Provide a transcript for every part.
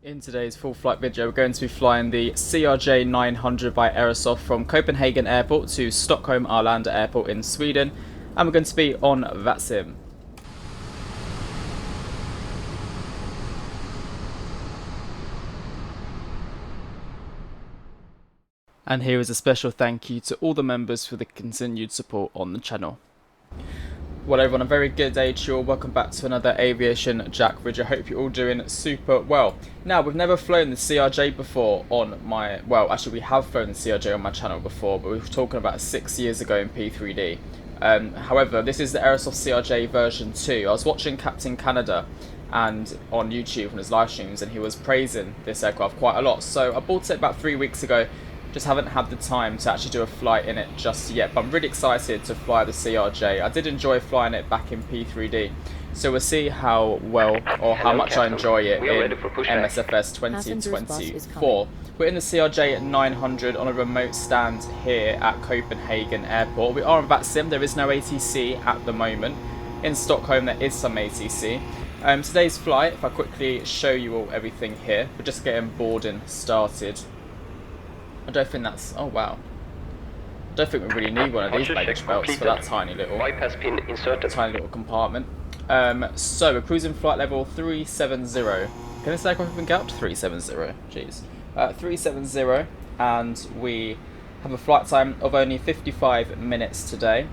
In today's full flight video, we're going to be flying the CRJ 900 by Aerosoft from Copenhagen Airport to Stockholm Arlanda Airport in Sweden, and we're going to be on VATSIM. And here is a special thank you to all the members for the continued support on the channel. Well everyone, a very good day to you all. Welcome back to another AviationJack video. I hope you're all doing super well. Now, we've never flown the CRJ before on my... Well, actually we have flown the CRJ on my channel before, but we were talking about 6 years ago in P3D. However, this is the Aerosoft CRJ version 2. I was watching Captain Canada and on YouTube on his live streams, and he was praising this aircraft quite a lot. So I bought it about 3 weeks ago. Just haven't had the time to actually do a flight in it just yet, but I'm really excited to fly the CRJ. I did enjoy flying it back in P3D, so we'll see how well or how much I enjoy it in MSFS 2024. We're in the CRJ 900 on a remote stand here at Copenhagen Airport. We are on VATSIM. There is no ATC at the moment. In Stockholm there is some ATC. Today's flight, if I quickly show you all everything here, we're just getting boarding started. I don't think that's... Oh wow. I don't think we really need one of these baggage belts for that tiny little compartment. So we're cruising flight level 370. Can this aircraft even get up to 370? Jeez. 370, and we have a flight time of only 55 minutes today.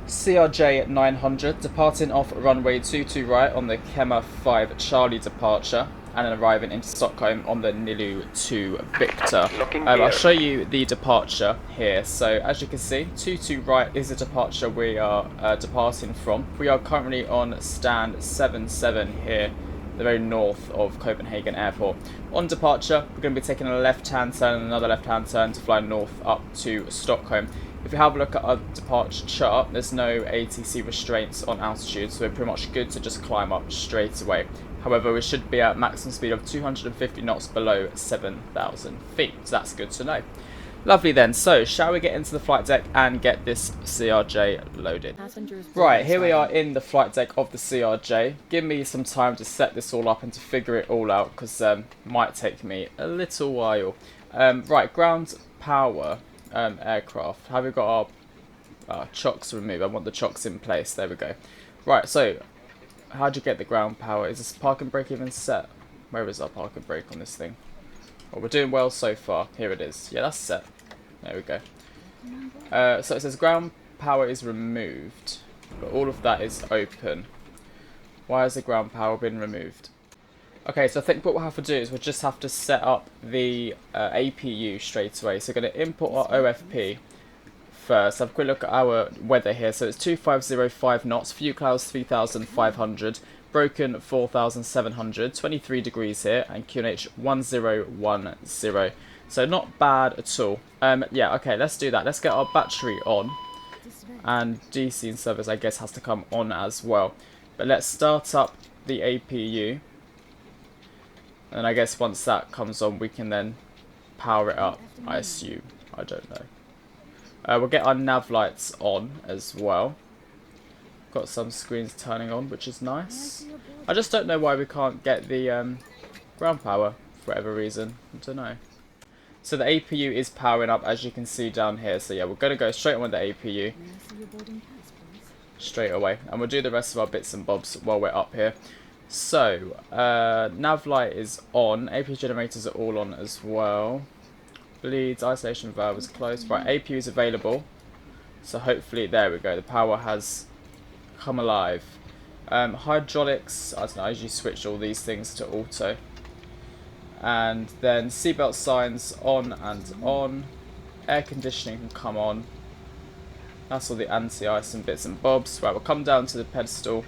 CRJ 900 departing off runway 22 right on the Kema 5 Charlie departure, and then arriving into Stockholm on the Nilu 2 Victor. I'll show you the departure here. So as you can see, 22 right is the departure we are departing from. We are currently on stand 77 here, the very north of Copenhagen Airport. On departure, we're going to be taking a left-hand turn and another left-hand turn to fly north up to Stockholm. If you have a look at our departure chart, there's no ATC restraints on altitude, so we're pretty much good to just climb up straight away. However, we should be at maximum speed of 250 knots below 7,000 feet, so that's good to know. Lovely then, so shall we get into the flight deck and get this CRJ loaded? Right, here we are in the flight deck of the CRJ. Give me some time to set this all up and to figure it all out, because it might take me a little while. Right, ground power aircraft. Have we got our chocks removed? I want the chocks in place. There we go. Right, so how do you get the ground power? Is this park and brake even set? Where is our park and brake on this thing? Well, we're doing well so far. Here it is. Yeah, that's set. There we go. So it says ground power is removed, but all of that is open. Why has the ground power been removed? Okay, so I think what we'll have to do is we'll just have to set up the APU straight away. So we're going to import our OFP first. Have a quick look at our weather here. So it's 2505 knots, few clouds 3500, broken 4700, 23 degrees here, and QNH 1010. So not bad at all. Yeah, okay, let's do that. Let's get our battery on, and DC in service I guess has to come on as well. But let's start up the APU, and I guess once that comes on we can then power it up, I assume. I don't know. We'll get our nav lights on as well. Got some screens turning on, which is nice. I just don't know why we can't get the ground power for whatever reason. I don't know. So the APU is powering up, as you can see down here. So yeah, we're going to go straight on with the APU straight away, and we'll do the rest of our bits and bobs while we're up here. So nav light is on. APU generators are all on as well. Bleeds, isolation valve is closed. Right, APU is available. So hopefully, there we go. The power has come alive. Hydraulics, I don't know, I usually switch all these things to auto. And then seatbelt signs on and on. Air conditioning can come on. That's all the anti-ice and bits and bobs. Right, we'll come down to the pedestal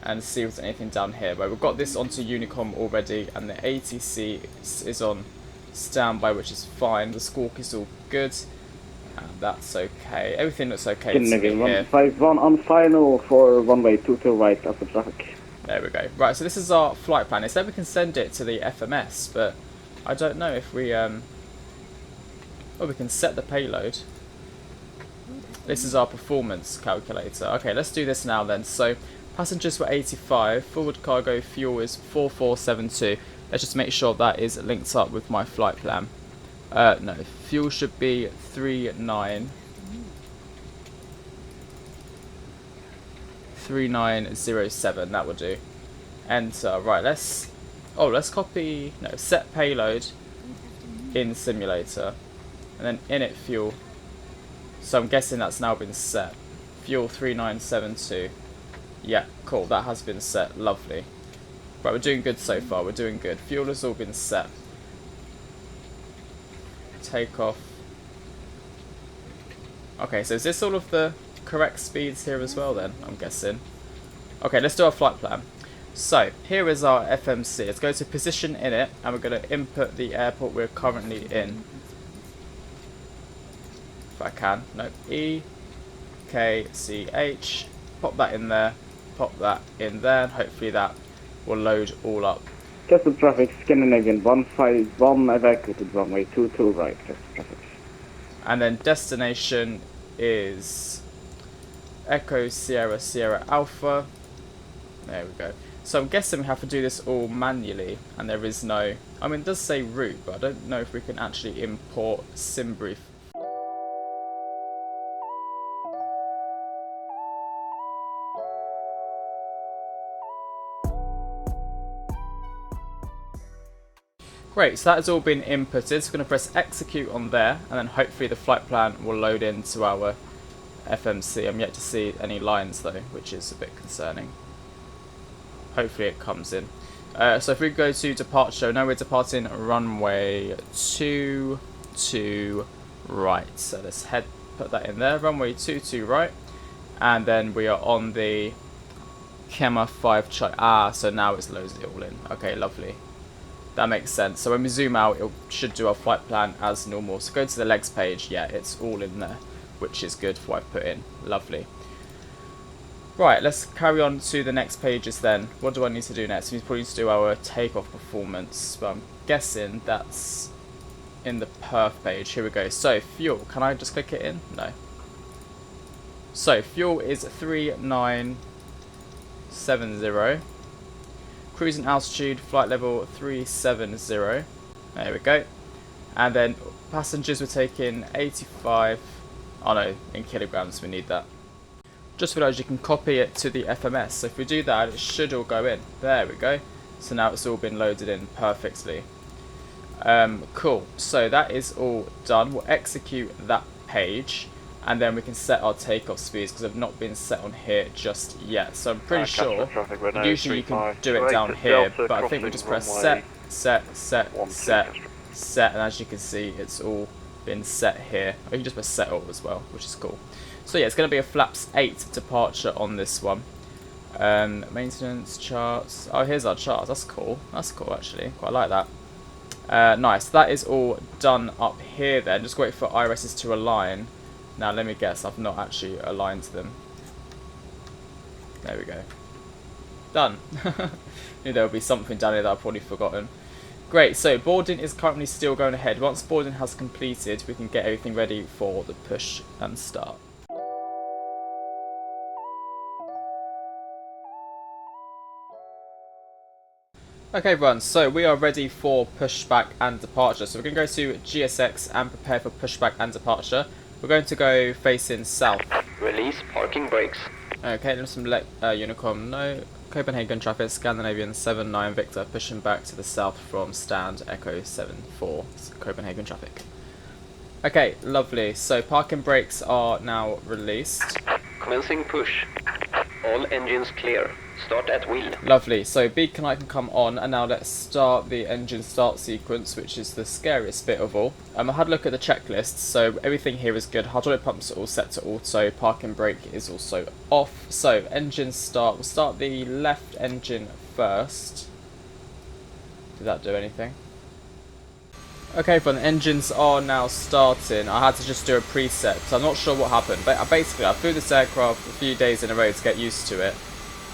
and see if there's anything down here. Right, we've got this onto Unicom already, and the ATC is on standby, which is fine. The squawk is all good, and that's okay. Everything looks okay to me here. 151 on final for runway 22 right after traffic. There we go. Right, so this is our flight plan. It said we can send it to the FMS, but I don't know if we oh, we can set the payload. This is our performance calculator. Okay, let's do this now then. So passengers were 85, forward cargo fuel is 4472. Let's just make sure that is linked up with my flight plan. No, fuel should be 3907, that will do. Enter. Right, let's copy, no, set payload in simulator, and then init fuel. So I'm guessing that's now been set. Fuel 3972. Yeah, cool, that has been set. Lovely. Right, we're doing good so far, we're doing good. Fuel has all been set. Takeoff. Okay, so is this all of the correct speeds here as well then, I'm guessing? Okay, let's do our flight plan. So, here is our FMC. Let's go to position in it, and we're going to input the airport we're currently in. If I can. Nope. EKCH. Pop that in there. Pop that in there. And hopefully that will load all up. Just the traffic, Scandinavian 151, evacuated runway 22 right. Just traffic. And then destination is Echo Sierra Sierra Alpha. There we go. So I'm guessing we have to do this all manually, and there is no, I mean it does say route, but I don't know if we can actually import SimBrief. Great, so that has all been inputted, so we're going to press execute on there, and then hopefully the flight plan will load into our FMC. I'm yet to see any lines though, which is a bit concerning. Hopefully it comes in. So if we go to departure, now we're departing runway 22 right. So let's put that in there, runway 22 right. And then we are on the Kema 5 Charlie. So now it's loaded it all in. Okay, lovely. That makes sense. So when we zoom out, it should do our flight plan as normal. So go to the legs page. Yeah, it's all in there, which is good for what I've put in. Lovely. Right, let's carry on to the next pages then. What do I need to do next? We probably need to do our takeoff performance, but I'm guessing that's in the perf page. Here we go. So, fuel. Can I just click it in? No. So, fuel is 3970. Cruising altitude, flight level 370. There we go. And then passengers were taking 85. Oh no, in kilograms we need that. Just realised you can copy it to the FMS. So if we do that, it should all go in. There we go. So now it's all been loaded in perfectly. Cool. So that is all done. We'll execute that page, and then we can set our takeoff speeds because they've not been set on here just yet. So I'm pretty sure usually you can do it down here, but I think we just press set, and as you can see, it's all been set here. Or you can just press set all as well, which is cool. So yeah, it's going to be a flaps 8 departure on this one. Maintenance charts. Oh, here's our charts. That's cool. That's cool actually. Quite like that. Nice. That is all done up here then. Just wait for irises to align. Now let me guess, I've not actually aligned them. There we go. Done. Knew there would be something down here that I've probably forgotten. Great, so boarding is currently still going ahead. Once boarding has completed, we can get everything ready for the push and start. Okay everyone, so we are ready for pushback and departure. So we're going to go to GSX and prepare for pushback and departure. We're going to go facing south. Release parking brakes. Okay, there's some Unicom, no. Copenhagen traffic, Scandinavian 79 Victor, pushing back to the south from stand Echo 74, Copenhagen traffic. Okay, lovely. So parking brakes are now released. Commencing push. All engines clear. Start at wheel. Lovely. So beacon light can come on, and now let's start the engine start sequence, which is the scariest bit of all. I had a look at the checklist, so everything here is good. Hydraulic pumps are all set to auto. Parking brake is also off. So engine start. We'll start the left engine first. Did that do anything? Okay, but the engines are now starting. I had to just do a preset, so I'm not sure what happened. But basically, I flew this aircraft a few days in a row to get used to it.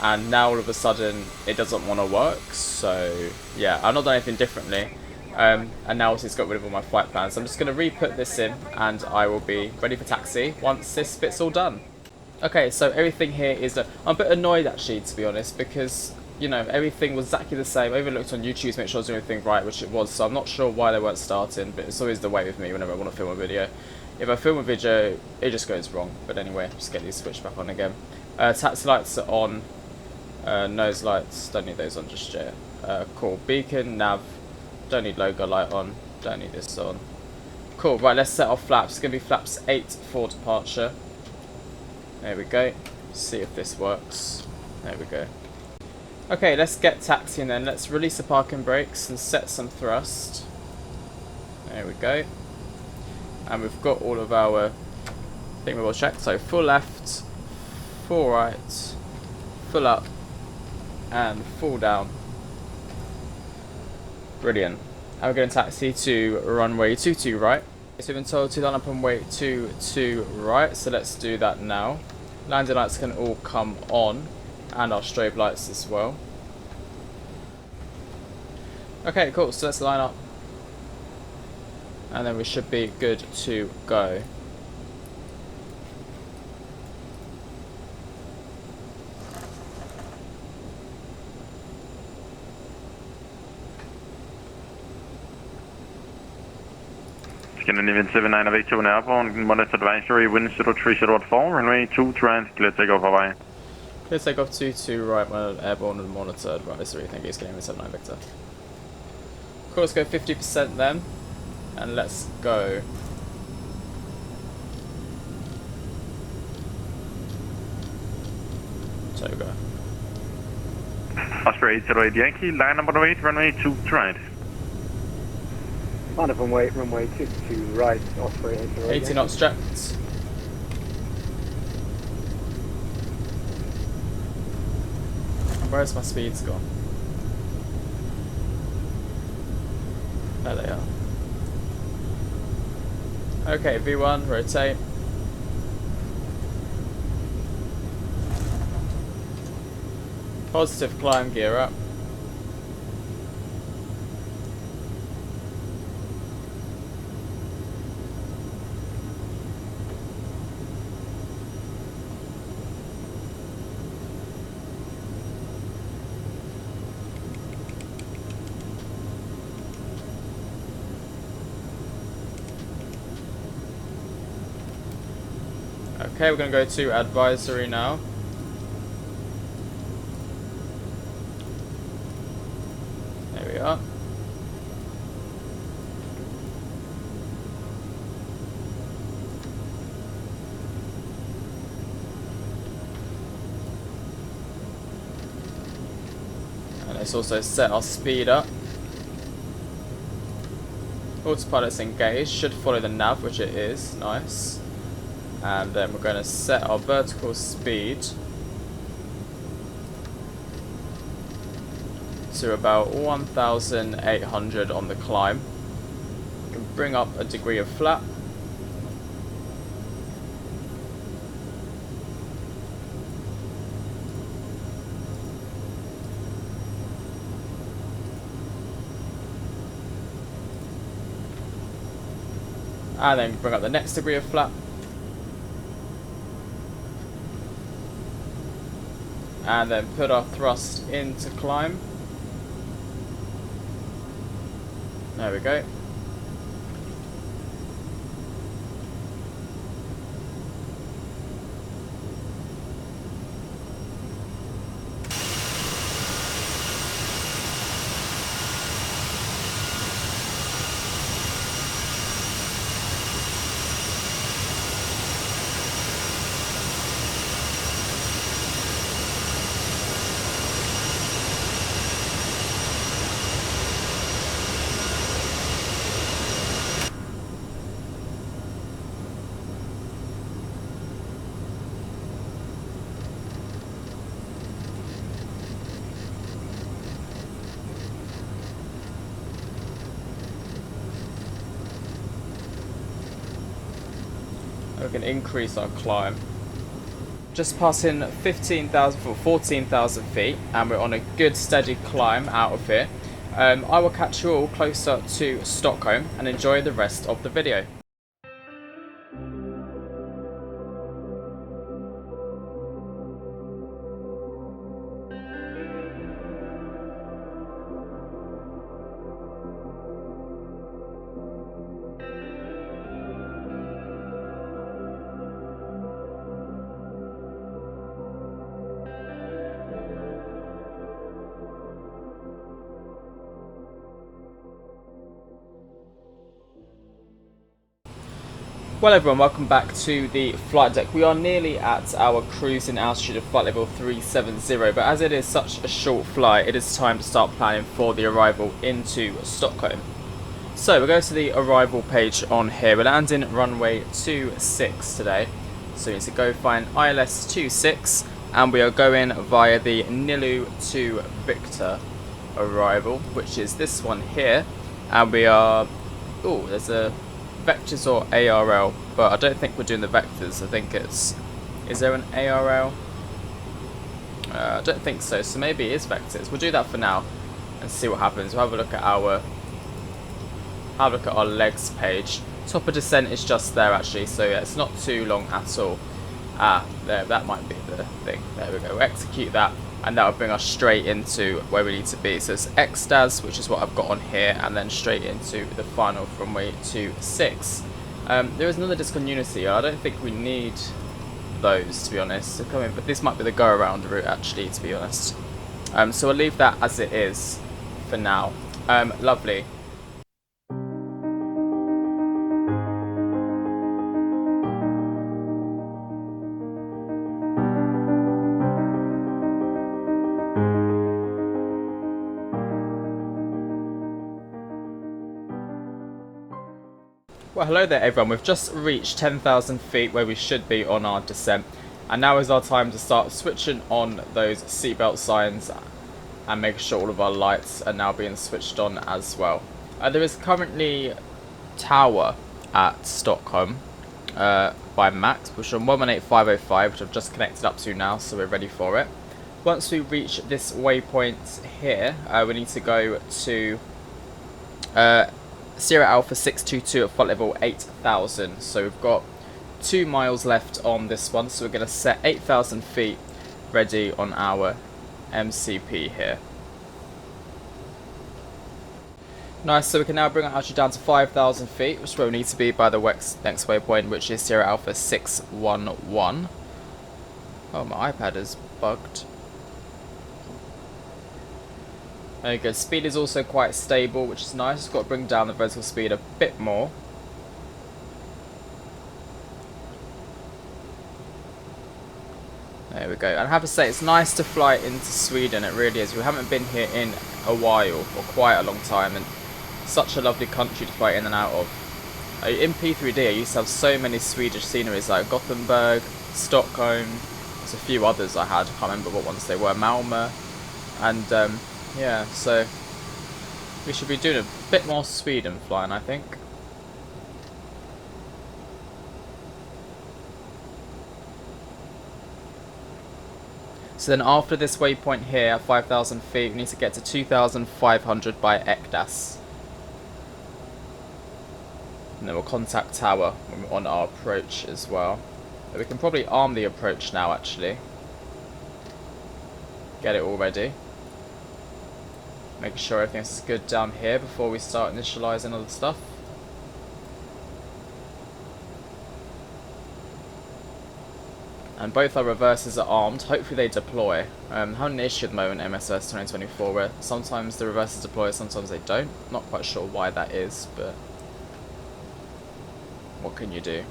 And now all of a sudden it doesn't want to work, so yeah, I've not done anything differently, and now it's got rid of all my flight plans. So I'm just going to re-put this in, and I will be ready for taxi once this bit's all done. Okay, so everything here is done. I'm a bit annoyed actually, to be honest, because you know, everything was exactly the same. I even looked on YouTube to make sure I was doing everything right, which it was, so I'm not sure why they weren't starting, but it's always the way with me whenever I want to film a video. If I film a video, it just goes wrong. But anyway, just get these switched back on again. Taxi lights are on. Nose lights, don't need those on just yet. Cool. Beacon, nav, don't need logo light on. Don't need this on. Cool, right, let's set off flaps. It's going to be flaps 8 for departure. There we go. See if this works. There we go. Okay, let's get taxiing then. Let's release the parking brakes and set some thrust. There we go. And we've got all of our thing we will check. So full left, full right, full up, and full down. Brilliant. And we're going to taxi to runway 22 right. So we've been told to line up on runway 22 right, so let's do that now. Landing lights can all come on, and our strobe lights as well. Okay, cool, so let's line up. And then we should be good to go. Scandinavian 79 of 82 airborne, monitor advisory, wind 0304, runway 2 right, clear takeoff Hawaii. Clear takeoff 22 right, airborne and monitor advisory, thank you, Scandinavian 79 Victor. Cool, let's go 50% then, and let's go. So we go. Oscar 808 Yankee, line number 8, runway 2 right. Line up on runway 22 right, Oscar 808. 80 knots strapped. Where's my speeds gone? There they are. Okay, V1, rotate. Positive climb, gear up. Okay, we're going to go to advisory now. There we are. And let's also set our speed up. Autopilot's engaged, should follow the nav, which it is, nice. And then we're going to set our vertical speed to about 1,800 on the climb. We can bring up a degree of flap. And then bring up the next degree of flap. And then put our thrust into climb. There we go. We can increase our climb. Just passing 14,000 feet, and we're on a good steady climb out of here. I will catch you all closer to Stockholm and enjoy the rest of the video. Well everyone, welcome back to the flight deck. We are nearly at our cruising altitude of flight level 370, but as it is such a short flight, it is time to start planning for the arrival into Stockholm. So we'll go to the arrival page on here. We're landing runway 26 today, so we need to go find ILS 26, and we are going via the Nilu to Victor arrival, which is this one here, and we are, oh, there's a vectors or ARL, but I don't think we're doing the vectors. I think it's, is there an ARL? I don't think so, so maybe it is vectors. We'll do that for now and see what happens. We'll have a look at our legs page. Top of descent is just there actually, so yeah, it's not too long at all. There, that might be the thing. There we go. We'll execute that, and that will bring us straight into where we need to be. So it's XDAS, which is what I've got on here, and then straight into the final runway 26. There is another discontinuity. I don't think we need those, to be honest, to come in, but this might be the go-around route actually, to be honest. So we'll leave that as it is for now. Lovely. Well, hello there everyone, we've just reached 10,000 feet where we should be on our descent, and now is our time to start switching on those seatbelt signs and make sure all of our lights are now being switched on as well. There is currently tower at Stockholm by Max, which is on 118505, which I've just connected up to now, so we're ready for it. Once we reach this waypoint here, we need to go to Sierra Alpha 622 at flight level 8,000. So we've got 2 miles left on this one, so we're going to set 8,000 feet ready on our MCP here. Nice, so we can now bring our altitude down to 5,000 feet, which is where we need to be by the next waypoint, which is Sierra Alpha 611. Oh, my iPad is bugged. There you go. Speed is also quite stable, which is nice. Just got to bring down the vertical speed a bit more. There we go. And I have to say, it's nice to fly into Sweden. It really is. We haven't been here in a while, or quite a long time, and such a lovely country to fly in and out of. In P3D, I used to have so many Swedish sceneries like Gothenburg, Stockholm. There's a few others I had. I can't remember what ones they were. Malmö, and yeah, so we should be doing a bit more Sweden flying, I think. So then after this waypoint here at 5,000 feet, we need to get to 2,500 by ECDAS. And then we'll contact tower when we're on our approach as well. But we can probably arm the approach now actually. Get it all ready. Making sure everything's good down here before we start initializing all the stuff. And both our reversers are armed. Hopefully they deploy. I'm having an issue at the moment in MSFS 2024 where sometimes the reversers deploy, sometimes they don't. Not quite sure why that is, but what can you do?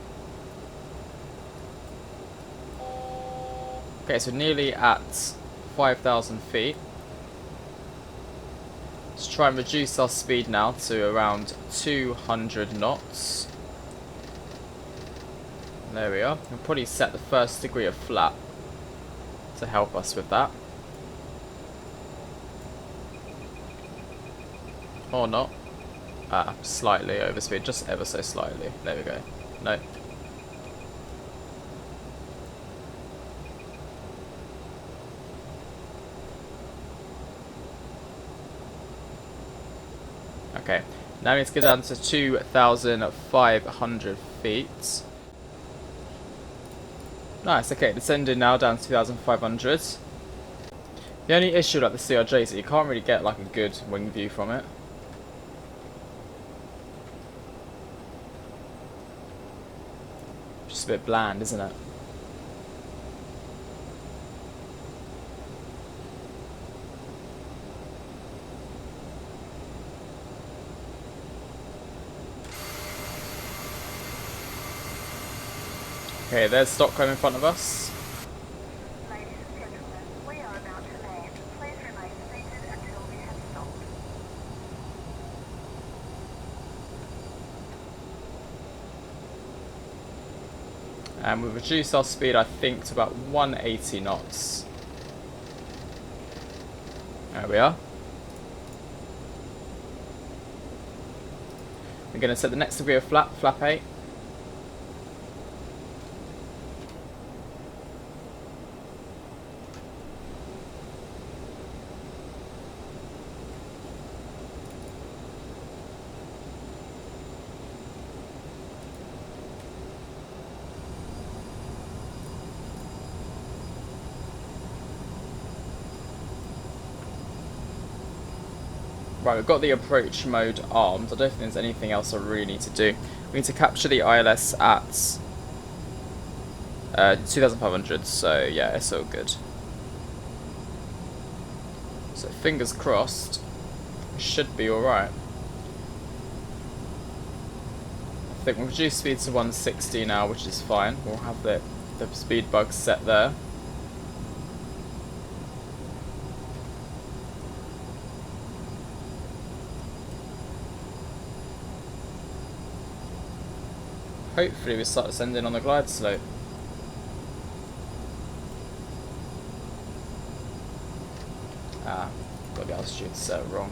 Okay, so nearly at 5,000 feet. Let's try and reduce our speed now to around 200 knots. There we are. We'll probably set the first degree of flap to help us with that. Or not. Slightly overspeed, just ever so slightly. There we go. No. Okay, now we need to get down to 2,500 feet. Nice, okay, descending now down to 2,500. The only issue with the CRJ is that you can't really get like a good wing view from it. Just a bit bland, isn't it? Okay, there's Stockholm in front of us. Ladies and gentlemen, we are about to land. Please remain seated until we have stopped. And we've reduced our speed, I think, to about 180 knots. There we are. We're going to set the next degree of flap 8. Right, we've got the approach mode armed. I don't think there's anything else I really need to do. We need to capture the ILS at 2,500, so yeah, it's all good. So fingers crossed, we should be alright. I think we'll reduce speed to 160 now, which is fine. We'll have the speed bug set there. Hopefully we start descending on the glide slope. Ah, got the altitude set wrong.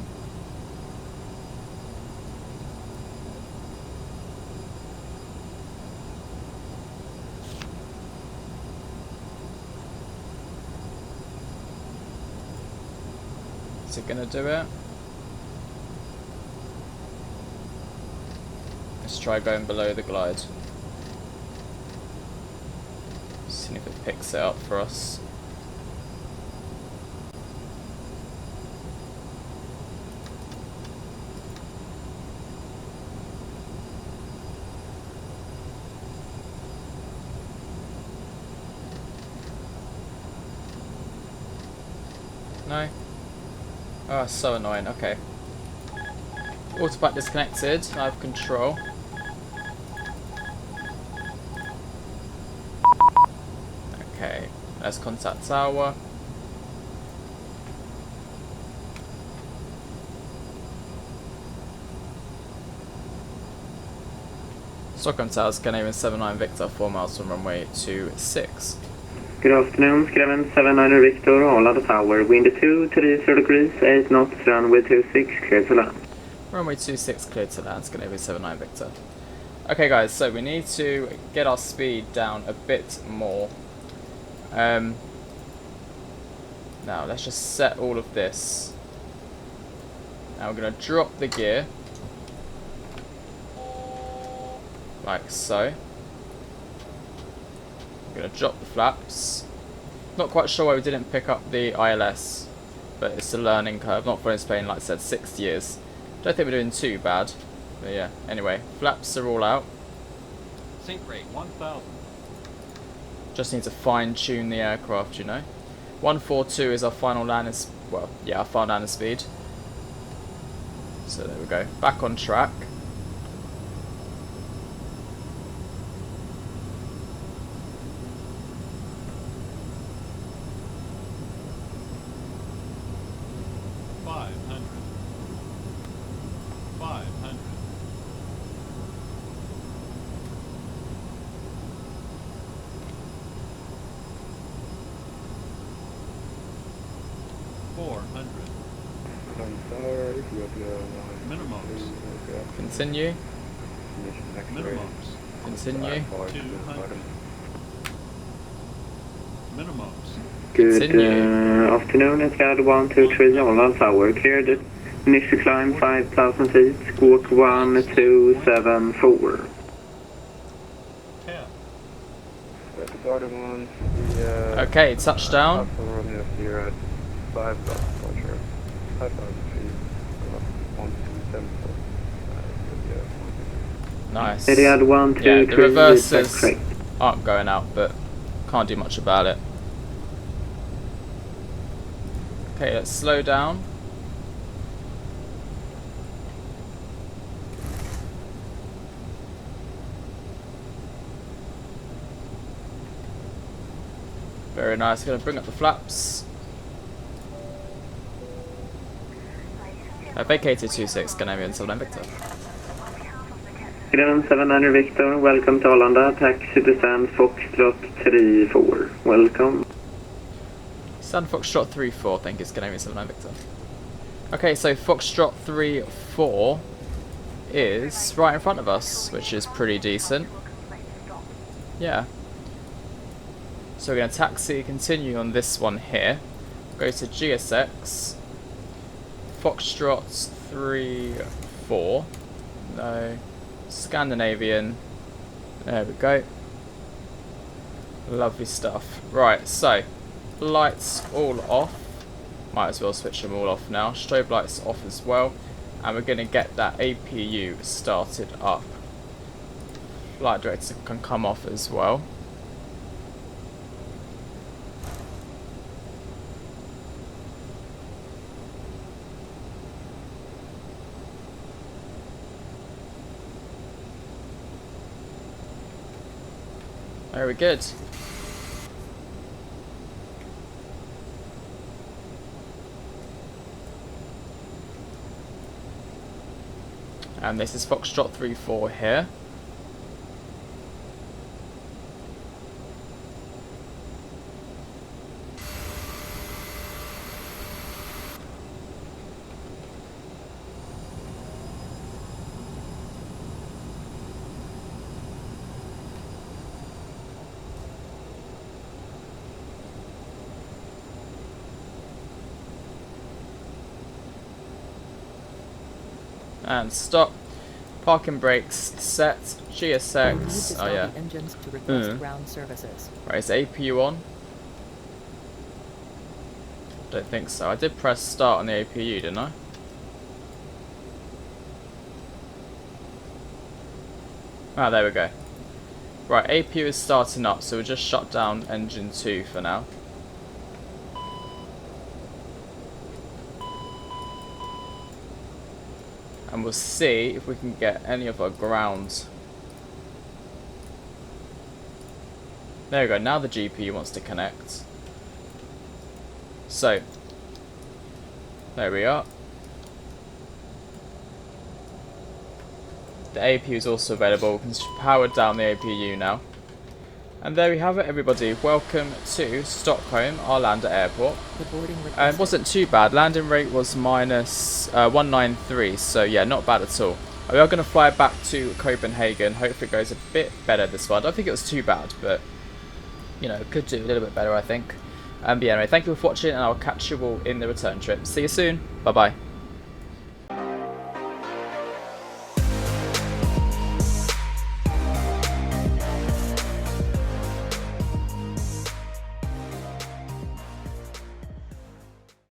Is it gonna do it? Let's try going below the glide. See if it picks it up for us. No? Oh, so annoying. Okay. Autopilot disconnected. I have control. Okay, let's contact tower. Stockholm Tower, Scandinavian 79 Victor, 4 miles from runway 26. Good afternoon, Scandinavian 79 Victor, Arlanda Tower, wind 230 degrees, 8 knots, runway 26, clear to land. Runway 26 cleared to land, Scandinavian 79 Victor. Okay guys, so we need to get our speed down a bit more. Now let's just set all of this. Now we're going to drop the gear. Like so. I'm going to drop the flaps. Not quite sure why we didn't pick up the ILS, but it's a learning curve. Not for this plane, like I said, 6 years. Don't think we're doing too bad, but yeah. Anyway, flaps are all out. Sync rate 1000. Just need to fine tune the aircraft, you know. 142 is our final landing, well, yeah, our final landing speed. So there we go. Back on track. Minimums. Continue. Minimums. Continue. 200. Minimums. Good Continue. afternoon, it's Gad 123 Arlanda Tower, cleared initial climb 5,000 feet, squawk 1274. 10. Okay, touchdown. Nice. Yeah, the reversers aren't going out, but can't do much about it. Okay, let's slow down. Very nice. Going to bring up the flaps. Vacated 26, Scandinavian 79 Victor. Grön 700 Victor, welcome to Arlanda. Taxi to stand Foxtrot 34. Welcome. Stand Foxtrot 3-4, thank you, Scandinavian 79 Victor. Okay, so Foxtrot 3-4 is right in front of us, which is pretty decent. Yeah. So we're going to taxi, continue on this one here. Go to GSX. Foxtrot 3-4. No. Scandinavian. There we go. Lovely stuff. Right, so lights all off. Might as well switch them all off now. Strobe lights off as well. And we're going to get that APU started up. Flight director can come off as well. Very good. And this is Foxtrot 3-4 here. And stop. Parking brakes set. GSX. Oh yeah. Engines to request ground services. Right, is APU on? Don't think so. I did press start on the APU, didn't I? Ah, there we go. Right, APU is starting up, so we'll just shut down engine 2 for now. And we'll see if we can get any of our ground. There we go, now the GPU wants to connect. So, there we are. The APU is also available. We can power down the APU now. And there we have it, everybody. Welcome to Stockholm, Arlanda Airport. It wasn't too bad. Landing rate was minus 193, so yeah, not bad at all. We are going to fly back to Copenhagen. Hopefully it goes a bit better this one. I don't think it was too bad, but you know, could do a little bit better, I think. But yeah, anyway, thank you for watching, and I'll catch you all in the return trip. See you soon. Bye-bye.